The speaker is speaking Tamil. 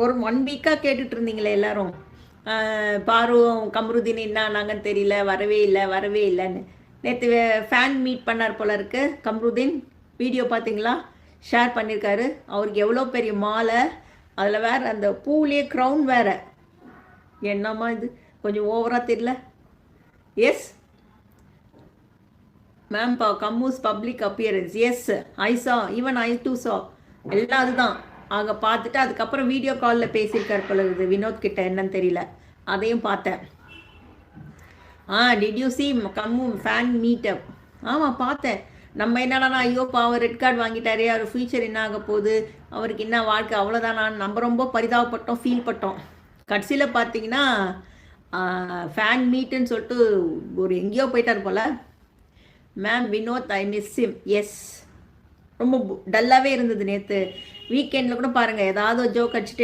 ஒரு 1 வீக்காக கேட்டுட்டு இருந்தீங்களே எல்லாரும். பாரும் கம்ருதீன் என்ன ஆனாங்கன்னு தெரியல, வரவே இல்லை வரவே இல்லைன்னு. நேற்று ஃபேன் மீட் பண்ணார் போல இருக்கு கம்ருதீன். வீடியோ பார்த்தீங்களா? ஷேர் பண்ணியிருக்காரு. அவருக்கு எவ்வளோ பெரிய மாலை, அதில் வேற அந்த பூலேயே க்ரௌன் வேற. என்னம்மா இது கொஞ்சம் ஓவராக தெரியல. எஸ் மேம் கம்மூஸ் public appearance. Yes I saw, even I two சா. எல்லாம் அதுதான். அங்கே பார்த்துட்டு அதுக்கப்புறம் வீடியோ காலில் பேசியிருக்கார் போல இருக்குது வினோத் கிட்ட, என்னன்னு தெரியல. அதையும் பார்த்தேன். Did you see gum fan meetup? ஆமாம் பார்த்தேன். நம்ம என்னடா ஐயோ அவர் ரெட் கார்டு வாங்கிட்டாரே, அவர் ஃபியூச்சர் என்ன ஆக போகுது, அவருக்கு என்ன வாழ்க்கை, அவ்வளோதான். நம்ம ரொம்ப பரிதாபப்பட்டோம், ஃபீல் பட்டோம். கடைசியில் பார்த்தீங்கன்னா ஃபேன் மீட்டுன்னு சொல்லிட்டு ஒரு எங்கேயோ போயிட்டார் போல். Ma'am Vinod I miss him. Yes, ரொம்ப டல்லாகவே இருந்தது நேற்று. வீக்கெண்டில் கூட பாருங்கள் ஏதாவது ஒரு ஜோக் அடிச்சுட்டு